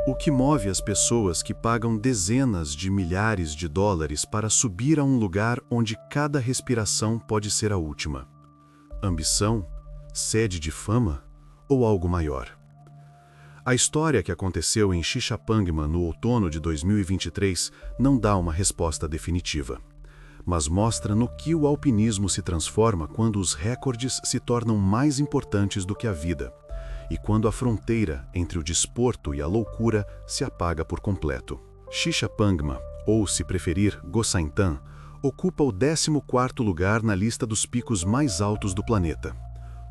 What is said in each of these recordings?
O que move as pessoas que pagam dezenas de milhares de dólares para subir a um lugar onde cada respiração pode ser a última? Ambição? Sede de fama? Ou algo maior? A história que aconteceu em Xixapangma no outono de 2023 não dá uma resposta definitiva, mas mostra no que o alpinismo se transforma quando os recordes se tornam mais importantes do que a vida, e quando a fronteira entre o desporto e a loucura se apaga por completo. Xixapangma, ou se preferir, Gosaintan, ocupa o 14º lugar na lista dos picos mais altos do planeta,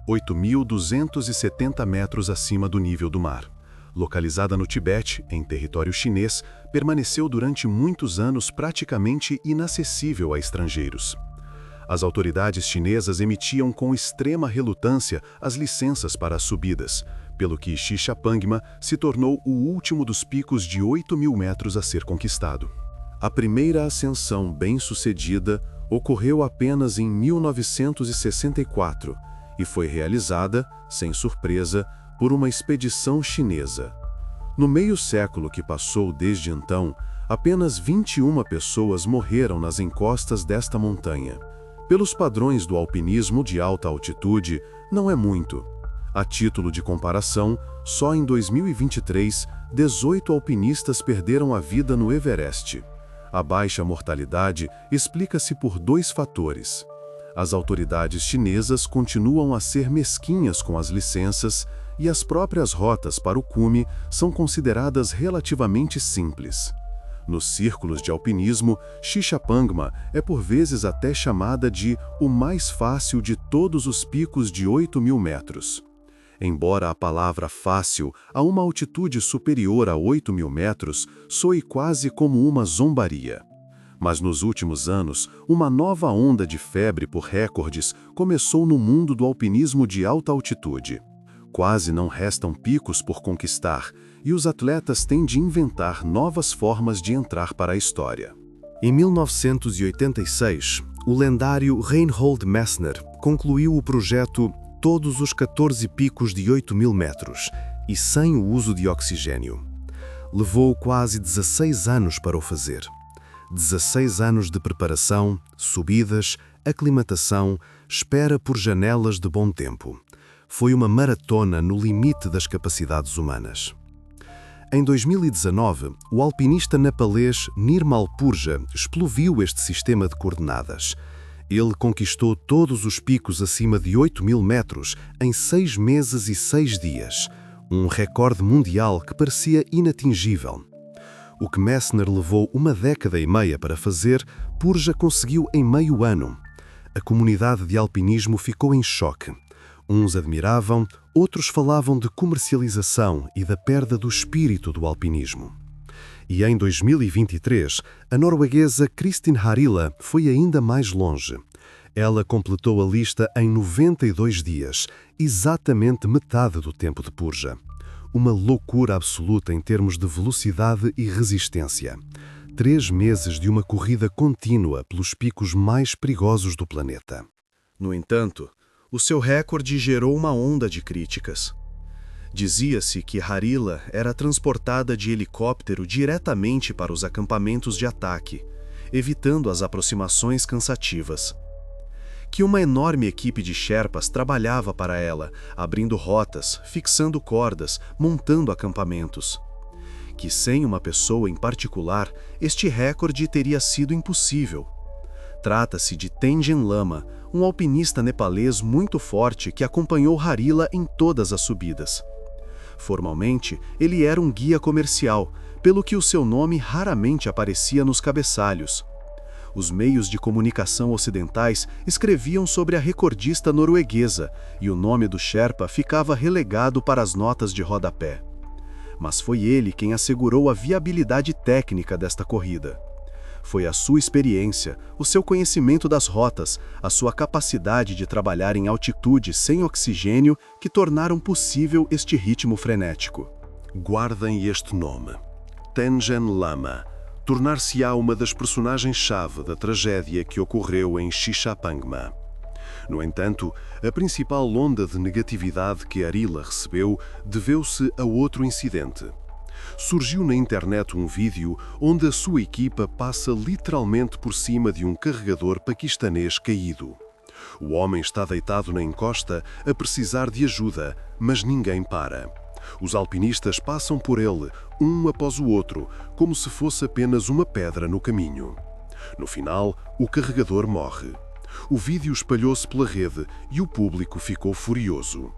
8.270 metros acima do nível do mar. Localizada no Tibete, em território chinês, permaneceu durante muitos anos praticamente inacessível a estrangeiros. As autoridades chinesas emitiam com extrema relutância as licenças para as subidas, pelo que Xixapangma se tornou o último dos picos de 8.000 metros a ser conquistado. A primeira ascensão bem-sucedida ocorreu apenas em 1964 e foi realizada, sem surpresa, por uma expedição chinesa. No meio século que passou desde então, apenas 21 pessoas morreram nas encostas desta montanha. Pelos padrões do alpinismo de alta altitude, não é muito. A título de comparação, só em 2023, 18 alpinistas perderam a vida no Everest. A baixa mortalidade explica-se por dois fatores. As autoridades chinesas continuam a ser mesquinhas com as licenças e as próprias rotas para o cume são consideradas relativamente simples. Nos círculos de alpinismo, Xixapangma é por vezes até chamada de o mais fácil de todos os picos de 8.000 metros. Embora a palavra fácil, a uma altitude superior a 8.000 metros, soe quase como uma zombaria. Mas nos últimos anos, uma nova onda de febre por recordes começou no mundo do alpinismo de alta altitude. Quase não restam picos por conquistar, e os atletas têm de inventar novas formas de entrar para a história. Em 1986, o lendário Reinhold Messner concluiu o projeto Todos os 14 picos de 8.000 metros, e sem o uso de oxigênio. Levou quase 16 anos para o fazer. 16 anos de preparação, subidas, aclimatação, espera por janelas de bom tempo. Foi uma maratona no limite das capacidades humanas. Em 2019, o alpinista nepalês Nirmal Purja explodiu este sistema de coordenadas. Ele conquistou todos os picos acima de 8.000 metros em 6 meses e 6 dias, um recorde mundial que parecia inatingível. O que Messner levou 1 década e meia para fazer, Purja conseguiu em meio ano. A comunidade de alpinismo ficou em choque. Uns admiravam, outros falavam de comercialização e da perda do espírito do alpinismo. E em 2023, a norueguesa Kristin Harila foi ainda mais longe. Ela completou a lista em 92 dias, exatamente metade do tempo de Purja. Uma loucura absoluta em termos de velocidade e resistência. 3 meses de uma corrida contínua pelos picos mais perigosos do planeta. No entanto, o seu recorde gerou uma onda de críticas. Dizia-se que Harila era transportada de helicóptero diretamente para os acampamentos de ataque, evitando as aproximações cansativas. Que uma enorme equipe de Sherpas trabalhava para ela, abrindo rotas, fixando cordas, montando acampamentos. Que sem uma pessoa em particular, este recorde teria sido impossível. Trata-se de Tengen Lama, um alpinista nepalês muito forte que acompanhou Harila em todas as subidas. Formalmente, ele era um guia comercial, pelo que o seu nome raramente aparecia nos cabeçalhos. Os meios de comunicação ocidentais escreviam sobre a recordista norueguesa, e o nome do Sherpa ficava relegado para as notas de rodapé. Mas foi ele quem assegurou a viabilidade técnica desta corrida. Foi a sua experiência, o seu conhecimento das rotas, a sua capacidade de trabalhar em altitude sem oxigênio que tornaram possível este ritmo frenético. Guardem este nome. Tengen Lama tornar-se-á uma das personagens-chave da tragédia que ocorreu em Xixapangma. No entanto, a principal onda de negatividade que Harila recebeu deveu-se a outro incidente. Surgiu na internet um vídeo onde a sua equipa passa literalmente por cima de um carregador paquistanês caído. O homem está deitado na encosta a precisar de ajuda, mas ninguém para. Os alpinistas passam por ele, um após o outro, como se fosse apenas uma pedra no caminho. No final, o carregador morre. O vídeo espalhou-se pela rede e o público ficou furioso.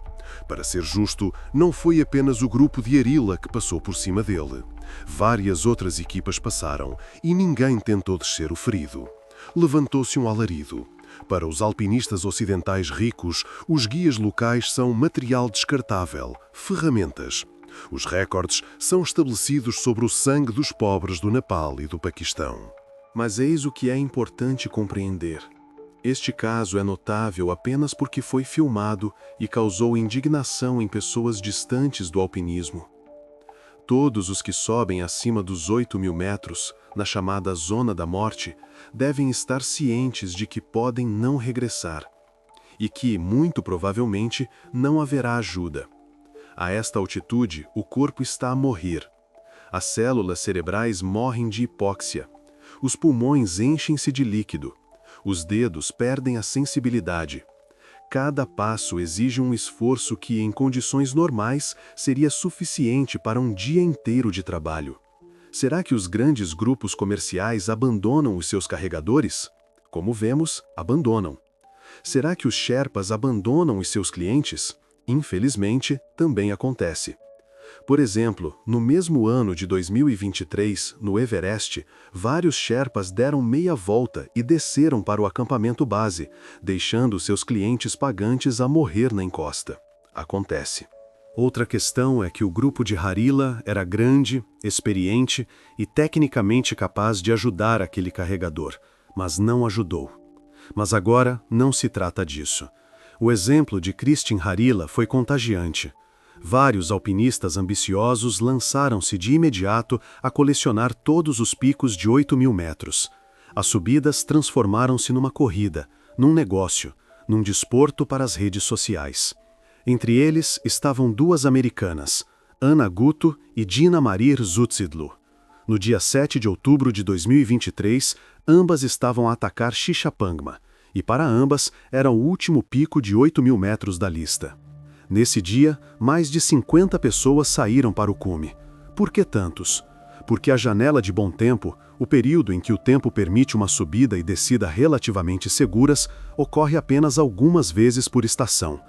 Para ser justo, não foi apenas o grupo de Harila que passou por cima dele. Várias outras equipas passaram e ninguém tentou descer o ferido. Levantou-se um alarido. Para os alpinistas ocidentais ricos, os guias locais são material descartável, ferramentas. Os recordes são estabelecidos sobre o sangue dos pobres do Nepal e do Paquistão. Mas eis o que é importante compreender. Este caso é notável apenas porque foi filmado e causou indignação em pessoas distantes do alpinismo. Todos os que sobem acima dos 8.000 metros, na chamada Zona da Morte, devem estar cientes de que podem não regressar e que, muito provavelmente, não haverá ajuda. A esta altitude, o corpo está a morrer. As células cerebrais morrem de hipóxia. Os pulmões enchem-se de líquido. Os dedos perdem a sensibilidade. Cada passo exige um esforço que, em condições normais, seria suficiente para um dia inteiro de trabalho. Será que os grandes grupos comerciais abandonam os seus carregadores? Como vemos, abandonam. Será que os Sherpas abandonam os seus clientes? Infelizmente, também acontece. Por exemplo, no mesmo ano de 2023, no Everest, vários Sherpas deram meia volta e desceram para o acampamento base, deixando seus clientes pagantes a morrer na encosta. Acontece. Outra questão é que o grupo de Harila era grande, experiente e tecnicamente capaz de ajudar aquele carregador, mas não ajudou. Mas agora não se trata disso. O exemplo de Kristin Harila foi contagiante. Vários alpinistas ambiciosos lançaram-se de imediato a colecionar todos os picos de 8.000 metros. As subidas transformaram-se numa corrida, num negócio, num desporto para as redes sociais. Entre eles estavam duas americanas, Ana Gutto e Dina Marir Zutsidlu. No dia 7 de outubro de 2023, ambas estavam a atacar Shishapangma, e para ambas era o último pico de 8.000 metros da lista. Nesse dia, mais de 50 pessoas saíram para o cume. Por que tantos? Porque a janela de bom tempo, o período em que o tempo permite uma subida e descida relativamente seguras, ocorre apenas algumas vezes por estação.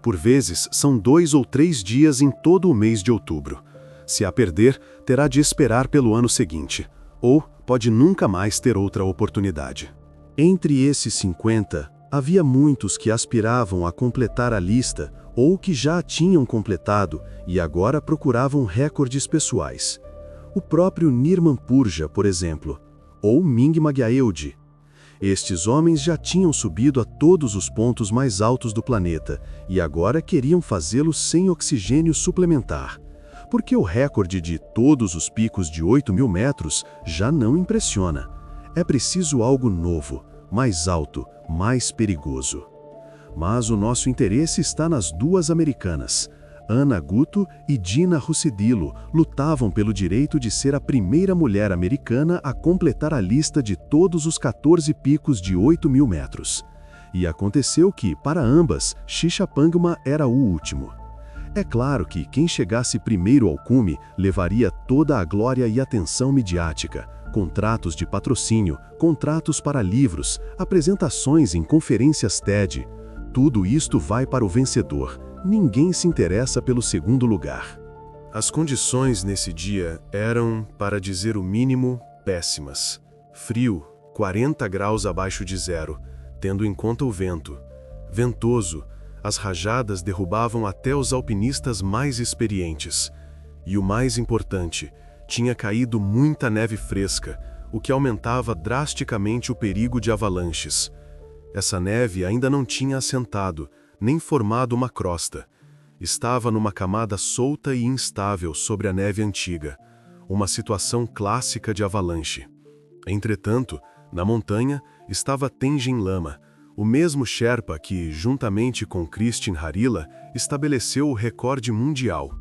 Por vezes, são 2 ou 3 dias em todo o mês de outubro. Se a perder, terá de esperar pelo ano seguinte, ou pode nunca mais ter outra oportunidade. Entre esses 50, havia muitos que aspiravam a completar a lista ou que já a tinham completado e agora procuravam recordes pessoais. O próprio Nirman Purja, por exemplo, ou Ming Magyaelji. Estes homens já tinham subido a todos os pontos mais altos do planeta e agora queriam fazê-lo sem oxigênio suplementar, porque o recorde de todos os picos de 8.000 metros já não impressiona. É preciso algo novo, mais alto, mais perigoso. Mas o nosso interesse está nas duas americanas. Ana Gutto e Dina Russidilo lutavam pelo direito de ser a primeira mulher americana a completar a lista de todos os 14 picos de 8.000 metros. E aconteceu que, para ambas, Shishapangma era o último. É claro que quem chegasse primeiro ao cume levaria toda a glória e atenção midiática, contratos de patrocínio, contratos para livros, apresentações em conferências TED. Tudo isto vai para o vencedor. Ninguém se interessa pelo segundo lugar. As condições nesse dia eram, para dizer o mínimo, péssimas. Frio, 40 graus abaixo de zero, tendo em conta o vento. Ventoso, as rajadas derrubavam até os alpinistas mais experientes. E o mais importante, tinha caído muita neve fresca, o que aumentava drasticamente o perigo de avalanches. Essa neve ainda não tinha assentado, nem formado uma crosta. Estava numa camada solta e instável sobre a neve antiga, uma situação clássica de avalanche. Entretanto, na montanha estava Tenzin Lama, o mesmo Sherpa que, juntamente com Kristin Harila, estabeleceu o recorde mundial.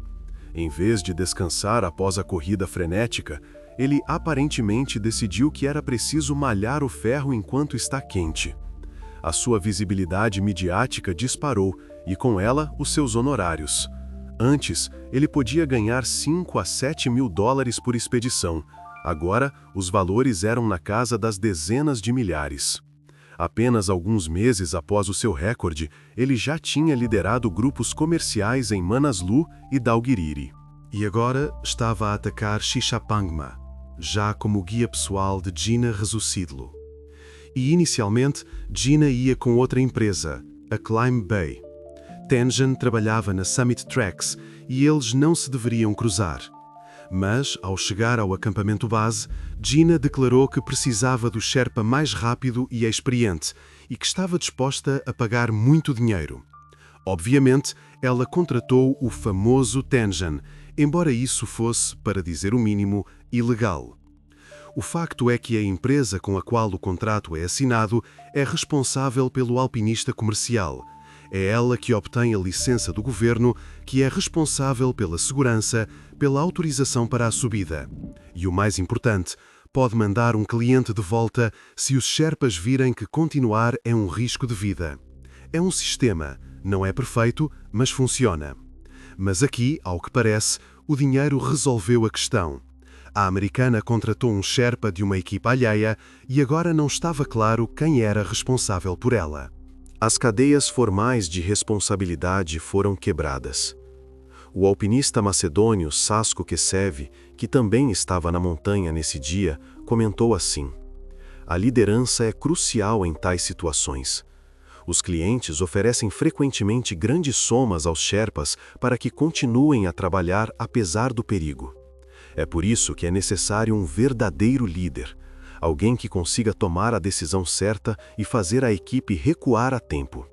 Em vez de descansar após a corrida frenética, ele aparentemente decidiu que era preciso malhar o ferro enquanto está quente. A sua visibilidade midiática disparou e, com ela, os seus honorários. Antes, ele podia ganhar 5 a 7 mil dólares por expedição. Agora, os valores eram na casa das dezenas de milhares. Apenas alguns meses após o seu recorde, ele já tinha liderado grupos comerciais em Manaslu e Dalgiriri. E agora estava a atacar Xixapangma, já como guia pessoal de Gina Resucidlo. E inicialmente, Gina ia com outra empresa, a Climb Bay. Tengen trabalhava na Summit Tracks e eles não se deveriam cruzar. Mas, ao chegar ao acampamento base, Gina declarou que precisava do Sherpa mais rápido e experiente e que estava disposta a pagar muito dinheiro. Obviamente, ela contratou o famoso Tengen, embora isso fosse, para dizer o mínimo, ilegal. O facto é que a empresa com a qual o contrato é assinado é responsável pelo alpinista comercial. É ela que obtém a licença do governo, que é responsável pela segurança, pela autorização para a subida. E o mais importante, pode mandar um cliente de volta se os Sherpas virem que continuar é um risco de vida. É um sistema, não é perfeito, mas funciona. Mas aqui, ao que parece, o dinheiro resolveu a questão. A americana contratou um Sherpa de uma equipa alheia e agora não estava claro quem era responsável por ela. As cadeias formais de responsabilidade foram quebradas. O alpinista macedônio Sasko Kesev, que também estava na montanha nesse dia, comentou assim: "A liderança é crucial em tais situações. Os clientes oferecem frequentemente grandes somas aos Sherpas para que continuem a trabalhar apesar do perigo. É por isso que é necessário um verdadeiro líder, alguém que consiga tomar a decisão certa e fazer a equipe recuar a tempo.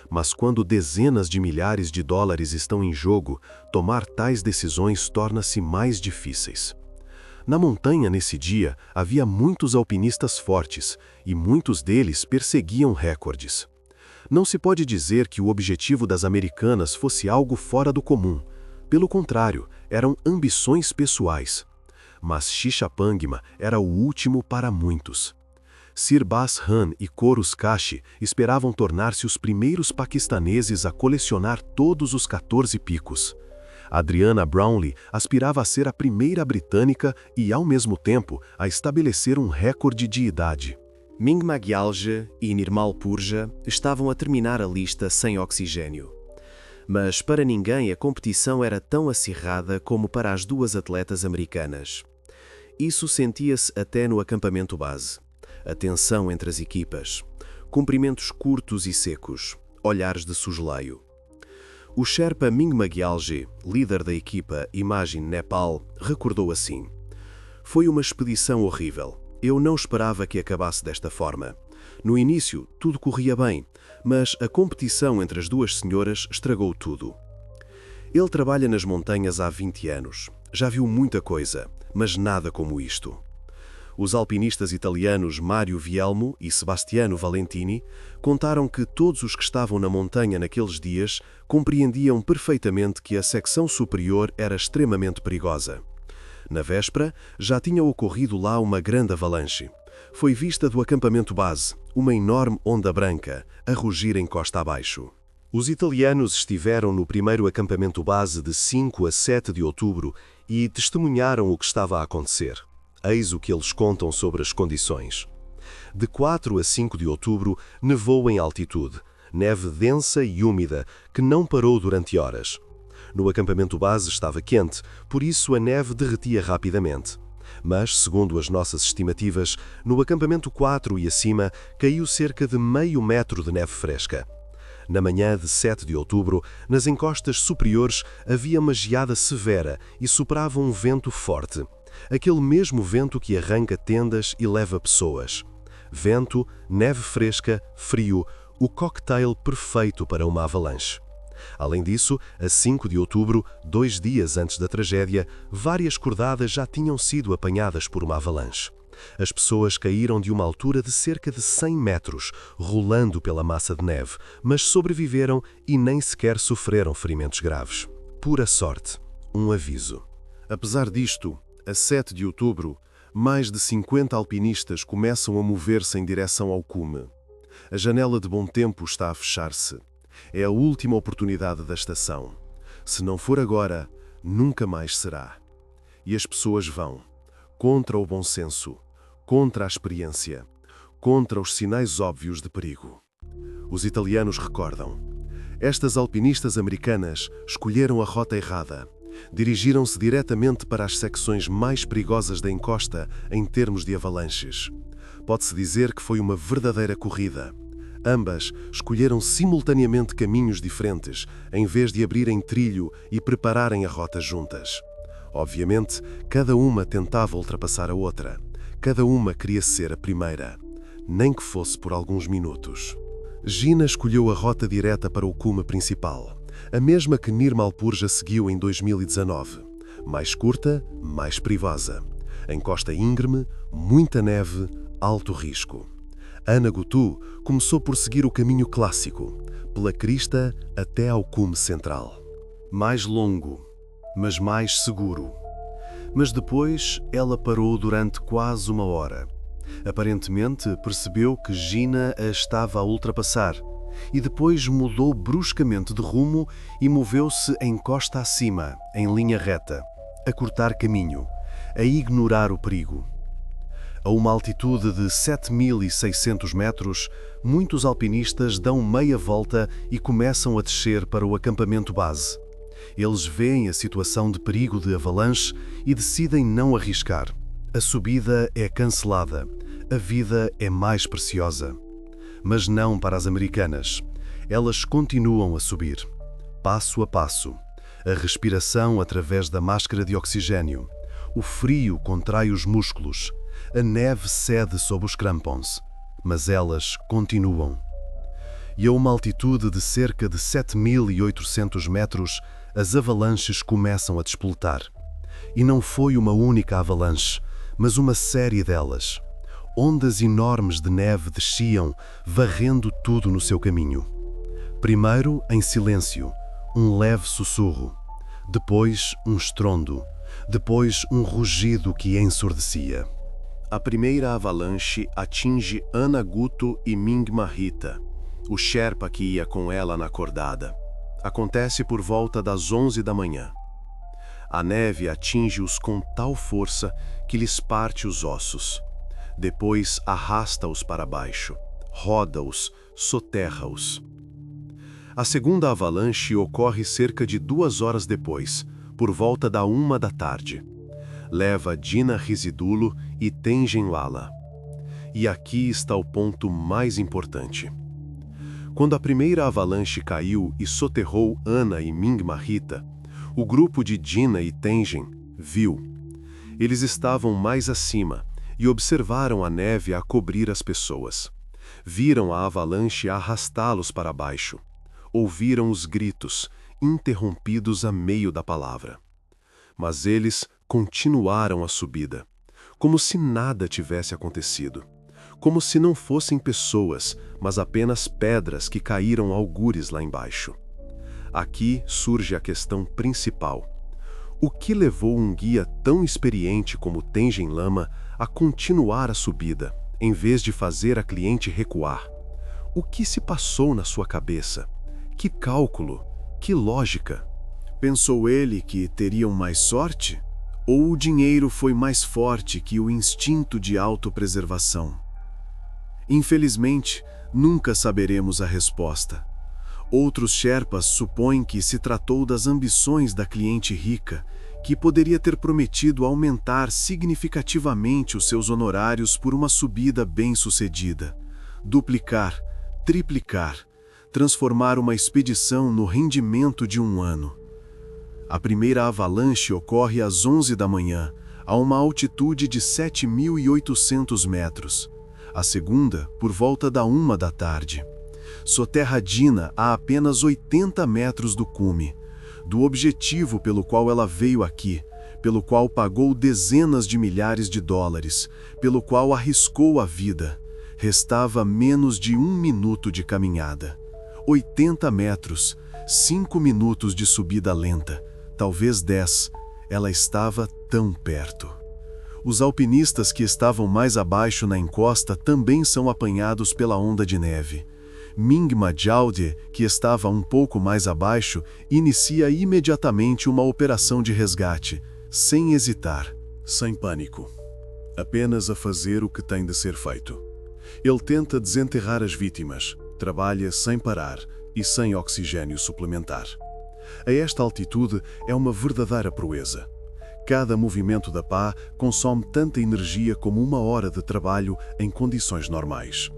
Mas quando dezenas de milhares de dólares estão em jogo, tomar tais decisões torna-se mais difíceis." Na montanha nesse dia, havia muitos alpinistas fortes e muitos deles perseguiam recordes. Não se pode dizer que o objetivo das americanas fosse algo fora do comum. Pelo contrário, eram ambições pessoais. Mas Xixapangma era o último para muitos. Sirbas Han e Koros Kashi esperavam tornar-se os primeiros paquistaneses a colecionar todos os 14 picos. Adriana Brownlee aspirava a ser a primeira britânica e, ao mesmo tempo, a estabelecer um recorde de idade. Mingma Gyalje e Nirmal Purja estavam a terminar a lista sem oxigênio. Mas para ninguém a competição era tão acirrada como para as duas atletas americanas. Isso sentia-se até no acampamento base. A tensão entre as equipas. Cumprimentos curtos e secos. Olhares de soslaio. O Sherpa Mingma Gyalje, líder da equipa Imagine Nepal, recordou assim: "Foi uma expedição horrível. Eu não esperava que acabasse desta forma. No início, tudo corria bem, mas a competição entre as duas senhoras estragou tudo." Ele trabalha nas montanhas há 20 anos. Já viu muita coisa, mas nada como isto. Os alpinistas italianos Mario Vielmo e Sebastiano Valentini contaram que todos os que estavam na montanha naqueles dias compreendiam perfeitamente que a secção superior era extremamente perigosa. Na véspera, já tinha ocorrido lá uma grande avalanche. Foi vista do acampamento base, uma enorme onda branca, a rugir em costa abaixo. Os italianos estiveram no primeiro acampamento base de 5 a 7 de outubro e testemunharam o que estava a acontecer. Eis o que eles contam sobre as condições. De 4 a 5 de outubro, nevou em altitude, neve densa e úmida, que não parou durante horas. No acampamento base estava quente, por isso a neve derretia rapidamente. Mas, segundo as nossas estimativas, no acampamento 4 e acima caiu cerca de meio metro de neve fresca. Na manhã de 7 de outubro, nas encostas superiores havia uma geada severa e soprava um vento forte. Aquele mesmo vento que arranca tendas e leva pessoas. Vento, neve fresca, frio, o cocktail perfeito para uma avalanche. Além disso, a 5 de outubro, 2 dias antes da tragédia, várias cordadas já tinham sido apanhadas por uma avalanche. As pessoas caíram de uma altura de cerca de 100 metros, rolando pela massa de neve, mas sobreviveram e nem sequer sofreram ferimentos graves. Pura sorte. um aviso. Apesar disto, a 7 de outubro, mais de 50 alpinistas começam a mover-se em direção ao cume. A janela de bom tempo está a fechar-se. É a última oportunidade da estação. Se não for agora, nunca mais será. E as pessoas vão, contra o bom senso, contra a experiência, contra os sinais óbvios de perigo. Os italianos recordam. Estas alpinistas americanas escolheram a rota errada. Dirigiram-se diretamente para as secções mais perigosas da encosta em termos de avalanches. Pode-se dizer que foi uma verdadeira corrida. Ambas escolheram simultaneamente caminhos diferentes, em vez de abrirem trilho e prepararem a rota juntas. Obviamente, cada uma tentava ultrapassar a outra. Cada uma queria ser a primeira, nem que fosse por alguns minutos. Gina escolheu a rota direta para o cume principal, a mesma que Nirmal Purja seguiu em 2019. Mais curta, mais perigosa. Encosta íngreme, muita neve, alto risco. Ana Gutu começou por seguir o caminho clássico, pela crista até ao cume central. Mais longo, mas mais seguro. Mas depois ela parou durante quase uma hora. Aparentemente percebeu que Gina a estava a ultrapassar e depois mudou bruscamente de rumo e moveu-se em costa acima, em linha reta, a cortar caminho, a ignorar o perigo. A uma altitude de 7.600 metros, muitos alpinistas dão meia volta e começam a descer para o acampamento base. Eles veem a situação de perigo de avalanche e decidem não arriscar. A subida é cancelada. A vida é mais preciosa. Mas não para as americanas. Elas continuam a subir, passo a passo. A respiração através da máscara de oxigênio. O frio contrai os músculos. A neve cede sob os crampons. Mas elas continuam. E a uma altitude de cerca de 7.800 metros, as avalanches começam a despoletar. E não foi uma única avalanche, mas uma série delas. Ondas enormes de neve desciam, varrendo tudo no seu caminho. Primeiro, em silêncio, um leve sussurro. Depois, um estrondo. Depois, um rugido que ensurdecia. A primeira avalanche atinge Ana Gutu e Ming Mahita, o Sherpa que ia com ela na cordada. Acontece por volta das 11 da manhã. A neve atinge-os com tal força que lhes parte os ossos. Depois arrasta-os para baixo, roda-os, soterra-os. A segunda avalanche ocorre cerca de 2 horas depois, por volta da 1 da tarde. Leva Dina Rizidulo e Tengen Lala. E aqui está o ponto mais importante. Quando a primeira avalanche caiu e soterrou Ana e Ming Mahita, o grupo de Dina e Tengen viu. Eles estavam mais acima e observaram a neve a cobrir as pessoas. Viram a avalanche arrastá-los para baixo. Ouviram os gritos, interrompidos a meio da palavra. Mas eles continuaram a subida, como se nada tivesse acontecido. Como se não fossem pessoas, mas apenas pedras que caíram algures lá embaixo. Aqui surge a questão principal. O que levou um guia tão experiente como Tengen Lama a continuar a subida, em vez de fazer a cliente recuar? O que se passou na sua cabeça? Que cálculo? Que lógica? Pensou ele que teriam mais sorte? Ou o dinheiro foi mais forte que o instinto de autopreservação? Infelizmente, nunca saberemos a resposta. Outros Sherpas supõem que se tratou das ambições da cliente rica, que poderia ter prometido aumentar significativamente os seus honorários por uma subida bem-sucedida, duplicar, triplicar, transformar uma expedição no rendimento de um ano. A primeira avalanche ocorre às 11 da manhã, a uma altitude de 7.800 metros. A segunda, por volta da 1 da tarde. Soterra Dina a apenas 80 metros do cume, do objetivo pelo qual ela veio aqui, pelo qual pagou dezenas de milhares de dólares, pelo qual arriscou a vida. Restava menos de 1 minuto de caminhada. 80 metros, 5 minutos de subida lenta, talvez 10. Ela estava tão perto. Os alpinistas que estavam mais abaixo na encosta também são apanhados pela onda de neve. Mingma Jalde, que estava um pouco mais abaixo, inicia imediatamente uma operação de resgate, sem hesitar, sem pânico. Apenas a fazer o que tem de ser feito. Ele tenta desenterrar as vítimas, trabalha sem parar e sem oxigênio suplementar. A esta altitude é uma verdadeira proeza. Cada movimento da pá consome tanta energia como 1 hora de trabalho em condições normais.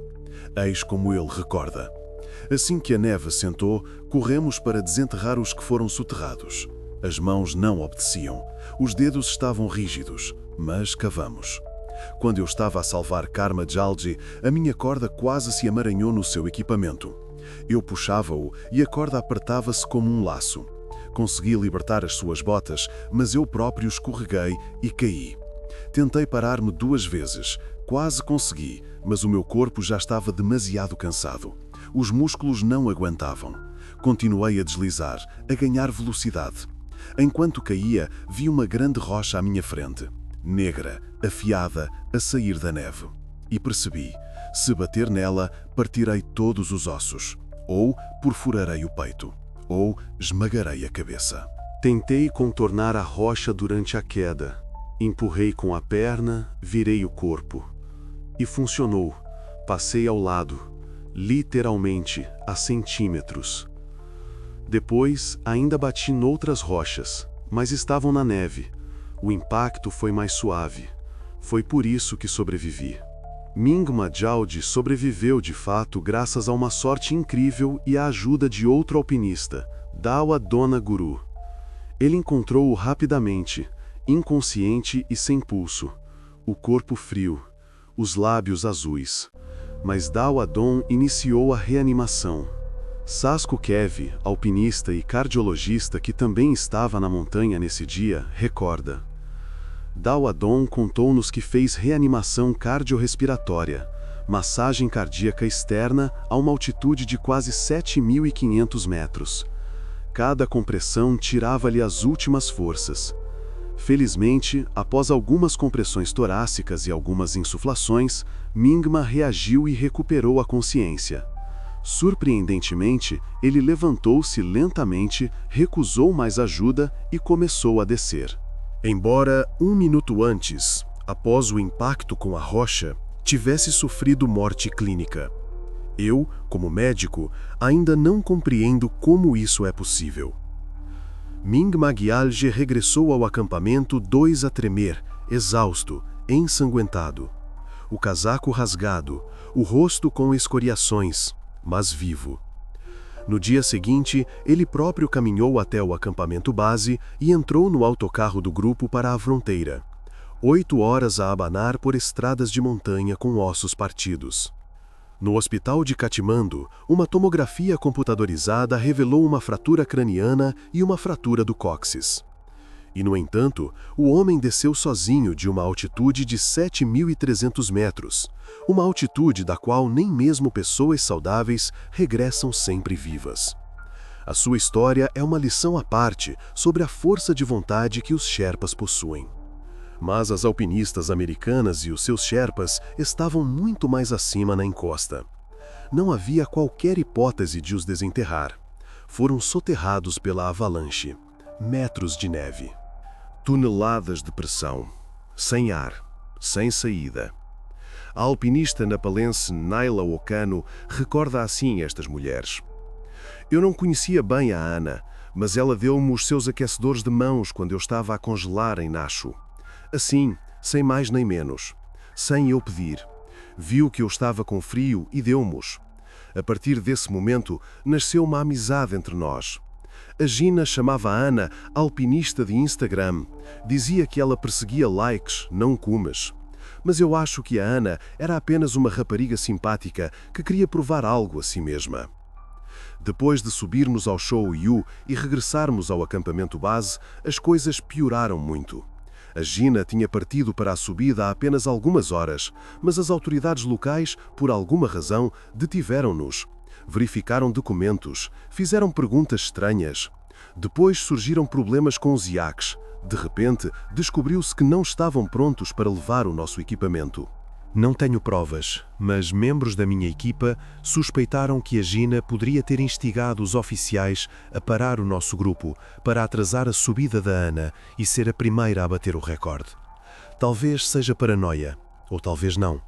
Eis como ele recorda. Assim que a neve assentou, corremos para desenterrar os que foram soterrados. As mãos não obedeciam. Os dedos estavam rígidos, mas cavamos. Quando eu estava a salvar Karma Jalji, a minha corda quase se emaranhou no seu equipamento. Eu puxava-o e a corda apertava-se como um laço. Consegui libertar as suas botas, mas eu próprio escorreguei e caí. Tentei parar-me 2 vezes. Quase consegui, mas o meu corpo já estava demasiado cansado. Os músculos não aguentavam. Continuei a deslizar, a ganhar velocidade. Enquanto caía, vi uma grande rocha à minha frente. Negra, afiada, a sair da neve. E percebi, se bater nela, partirei todos os ossos. Ou perfurarei o peito. Ou esmagarei a cabeça. Tentei contornar a rocha durante a queda. Empurrei com a perna, virei o corpo. E funcionou. Passei ao lado, literalmente a centímetros. Depois, ainda bati noutras rochas, mas estavam na neve. O impacto foi mais suave. Foi por isso que sobrevivi. Mingma Jalde sobreviveu de fato graças a uma sorte incrível e à ajuda de outro alpinista, Dawa Dona Guru. Ele encontrou-o rapidamente, inconsciente e sem pulso, o corpo frio, os lábios azuis. Mas Dawa Don iniciou a reanimação. Sasko Kev, alpinista e cardiologista que também estava na montanha nesse dia, recorda. Dawa Don contou-nos que fez reanimação cardiorrespiratória, massagem cardíaca externa a uma altitude de quase 7.500 metros. Cada compressão tirava-lhe as últimas forças. Felizmente, após algumas compressões torácicas e algumas insuflações, Mingma reagiu e recuperou a consciência. Surpreendentemente, ele levantou-se lentamente, recusou mais ajuda e começou a descer. Embora 1 minuto antes, após o impacto com a rocha, tivesse sofrido morte clínica. Eu, como médico, ainda não compreendo como isso é possível. Mingma Gyalje regressou ao acampamento 2 a tremer, exausto, ensanguentado. O casaco rasgado, o rosto com escoriações, mas vivo. No dia seguinte, ele próprio caminhou até o acampamento base e entrou no autocarro do grupo para a fronteira. 8 horas a abanar por estradas de montanha com ossos partidos. No hospital de Katmandu, uma tomografia computadorizada revelou uma fratura craniana e uma fratura do cóccix. E, no entanto, o homem desceu sozinho de uma altitude de 7.300 metros, uma altitude da qual nem mesmo pessoas saudáveis regressam sempre vivas. A sua história é uma lição à parte sobre a força de vontade que os Sherpas possuem. Mas as alpinistas americanas e os seus Sherpas estavam muito mais acima na encosta. Não havia qualquer hipótese de os desenterrar. Foram soterrados pela avalanche. Metros de neve. Toneladas de pressão. Sem ar. Sem saída. A alpinista napalense Naila Okano recorda assim estas mulheres. Eu não conhecia bem a Ana, mas ela deu-me os seus aquecedores de mãos quando eu estava a congelar em Nacho. Assim, sem mais nem menos. Sem eu pedir. Viu que eu estava com frio e deu-me-os. A partir desse momento, nasceu uma amizade entre nós. A Gina chamava a Ana alpinista de Instagram. Dizia que ela perseguia likes, não cumes. Mas eu acho que a Ana era apenas uma rapariga simpática que queria provar algo a si mesma. Depois de subirmos ao Show Yu e regressarmos ao acampamento base, as coisas pioraram muito. A Gina tinha partido para a subida há apenas algumas horas, mas as autoridades locais, por alguma razão, detiveram-nos. Verificaram documentos, fizeram perguntas estranhas. Depois surgiram problemas com os iaques. De repente, descobriu-se que não estavam prontos para levar o nosso equipamento. Não tenho provas, mas membros da minha equipa suspeitaram que a Gina poderia ter instigado os oficiais a parar o nosso grupo para atrasar a subida da Ana e ser a primeira a bater o recorde. Talvez seja paranoia, ou talvez não.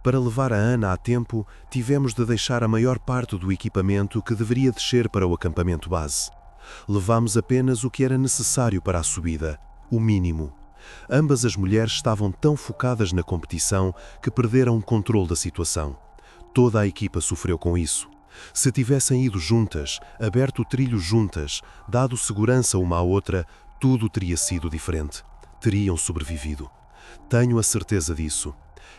Para levar a Ana a tempo, tivemos de deixar a maior parte do equipamento que deveria descer para o acampamento base. Levámos apenas o que era necessário para a subida, o mínimo. Ambas as mulheres estavam tão focadas na competição que perderam o controle da situação. Toda a equipa sofreu com isso. Se tivessem ido juntas, aberto o trilho juntas, dado segurança uma à outra, tudo teria sido diferente. Teriam sobrevivido. Tenho a certeza disso.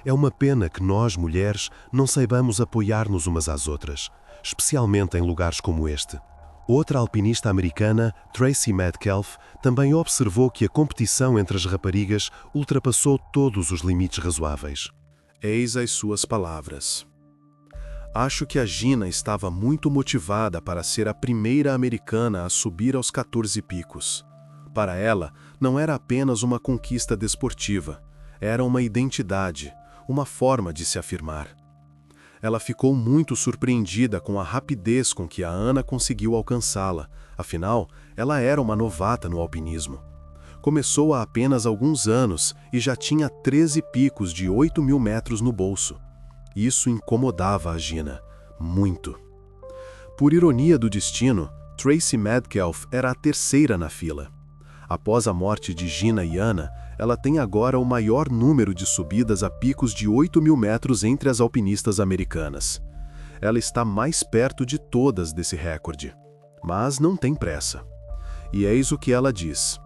É uma pena que nós, mulheres, não saibamos apoiar-nos umas às outras, especialmente em lugares como este. Outra alpinista americana, Tracy Metcalf, também observou que a competição entre as raparigas ultrapassou todos os limites razoáveis. Eis as suas palavras. Acho que a Gina estava muito motivada para ser a primeira americana a subir aos 14 picos. Para ela, não era apenas uma conquista desportiva, era uma identidade, uma forma de se afirmar. Ela ficou muito surpreendida com a rapidez com que a Ana conseguiu alcançá-la, afinal, ela era uma novata no alpinismo. Começou há apenas alguns anos e já tinha 13 picos de 8.000 metros no bolso. Isso incomodava a Gina, muito. Por ironia do destino, Tracy Metcalf era a terceira na fila. Após a morte de Gina e Ana, ela tem agora o maior número de subidas a picos de 8.000 metros entre as alpinistas americanas. Ela está mais perto de todas desse recorde, mas não tem pressa. E eis o que ela diz.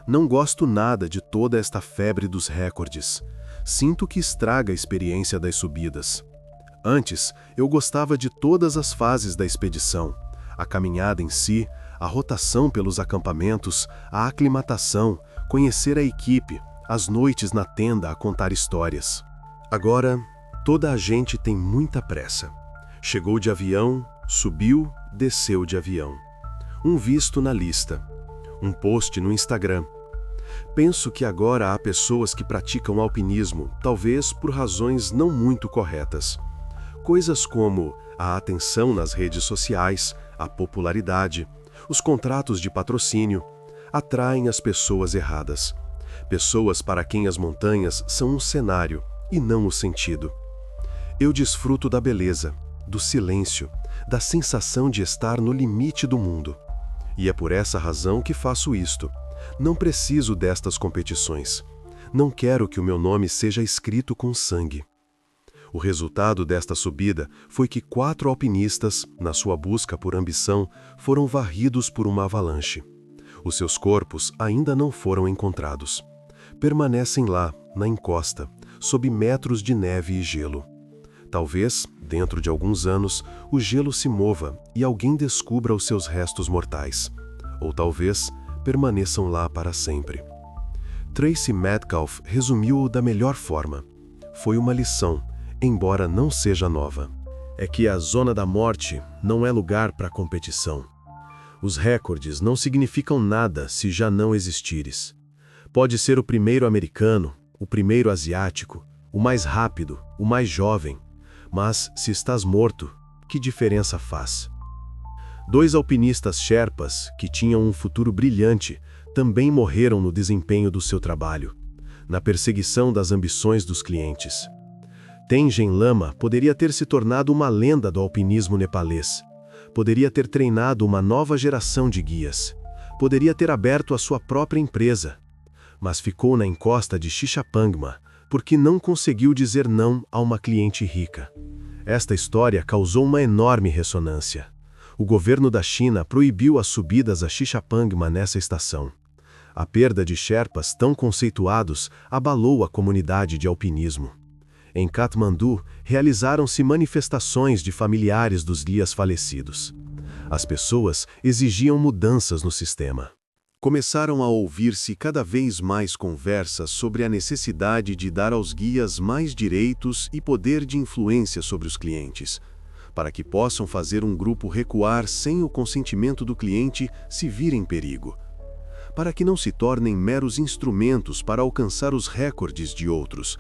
Não gosto nada de toda esta febre dos recordes. Sinto que estraga a experiência das subidas. Antes, eu gostava de todas as fases da expedição. A caminhada em si, a rotação pelos acampamentos, a aclimatação, conhecer a equipe, as noites na tenda a contar histórias. Agora, toda a gente tem muita pressa. Chegou de avião, subiu, desceu de avião. Um visto na lista. Um post no Instagram. Penso que agora há pessoas que praticam alpinismo, talvez por razões não muito corretas. Coisas como a atenção nas redes sociais, a popularidade, os contratos de patrocínio, atraem as pessoas erradas. Pessoas para quem as montanhas são um cenário e não o sentido. Eu desfruto da beleza, do silêncio, da sensação de estar no limite do mundo. E é por essa razão que faço isto. Não preciso destas competições. Não quero que o meu nome seja escrito com sangue. O resultado desta subida foi que 4 alpinistas, na sua busca por ambição, foram varridos por uma avalanche. Os seus corpos ainda não foram encontrados. Permanecem lá, na encosta, sob metros de neve e gelo. Talvez, dentro de alguns anos, o gelo se mova e alguém descubra os seus restos mortais. Ou talvez, permaneçam lá para sempre. Tracy Metcalf resumiu-o da melhor forma. Foi uma lição, embora não seja nova. É que a zona da morte não é lugar para competição. Os recordes não significam nada se já não existires. Pode ser o primeiro americano, o primeiro asiático, o mais rápido, o mais jovem. Mas, se estás morto, que diferença faz? 2 alpinistas Sherpas, que tinham um futuro brilhante, também morreram no desempenho do seu trabalho, na perseguição das ambições dos clientes. Tenzin Lama poderia ter se tornado uma lenda do alpinismo nepalês. Poderia ter treinado uma nova geração de guias. Poderia ter aberto a sua própria empresa. Mas ficou na encosta de Shishapangma, porque não conseguiu dizer não a uma cliente rica. Esta história causou uma enorme ressonância. O governo da China proibiu as subidas a Shishapangma nessa estação. A perda de Sherpas tão conceituados abalou a comunidade de alpinismo. Em Katmandu, realizaram-se manifestações de familiares dos guias falecidos. As pessoas exigiam mudanças no sistema. Começaram a ouvir-se cada vez mais conversas sobre a necessidade de dar aos guias mais direitos e poder de influência sobre os clientes. para que possam fazer um grupo recuar sem o consentimento do cliente se vir em perigo, para que não se tornem meros instrumentos para alcançar os recordes de outros,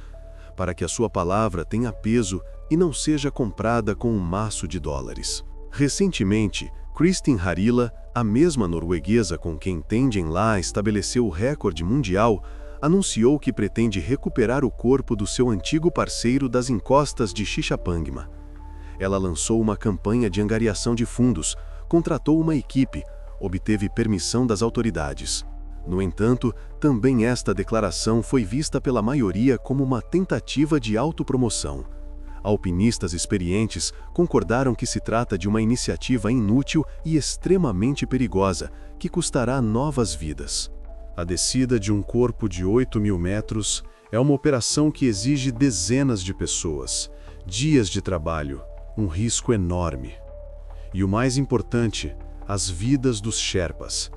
para que a sua palavra tenha peso e não seja comprada com um maço de dólares. Recentemente, Kristin Harila, a mesma norueguesa com quem Tenzin lá estabeleceu o recorde mundial, anunciou que pretende recuperar o corpo do seu antigo parceiro das encostas de Shishapangma. Ela lançou uma campanha de angariação de fundos, contratou uma equipe, obteve permissão das autoridades. No entanto, também esta declaração foi vista pela maioria como uma tentativa de autopromoção. Alpinistas experientes concordaram que se trata de uma iniciativa inútil e extremamente perigosa, que custará novas vidas. A descida de um corpo de 8.000 metros é uma operação que exige dezenas de pessoas, dias de trabalho, um risco enorme. E o mais importante, as vidas dos Sherpas,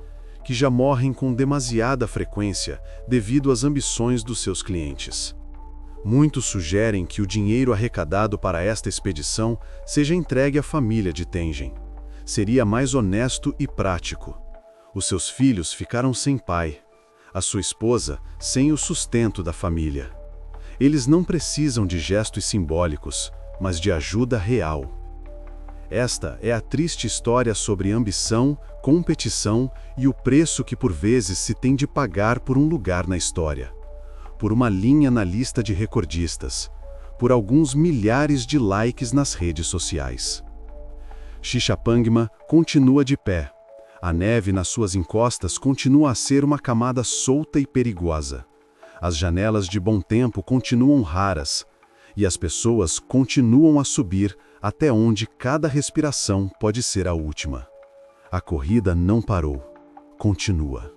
que já morrem com demasiada frequência devido às ambições dos seus clientes. Muitos sugerem que o dinheiro arrecadado para esta expedição seja entregue à família de Tenzin. Seria mais honesto e prático. Os seus filhos ficaram sem pai, a sua esposa sem o sustento da família. Eles não precisam de gestos simbólicos, mas de ajuda real. Esta é a triste história sobre ambição, competição e o preço que por vezes se tem de pagar por um lugar na história. Por uma linha na lista de recordistas, por alguns milhares de likes nas redes sociais. Shishapangma continua de pé. A neve nas suas encostas continua a ser uma camada solta e perigosa. As janelas de bom tempo continuam raras, e as pessoas continuam a subir até onde cada respiração pode ser a última. A corrida não parou, continua.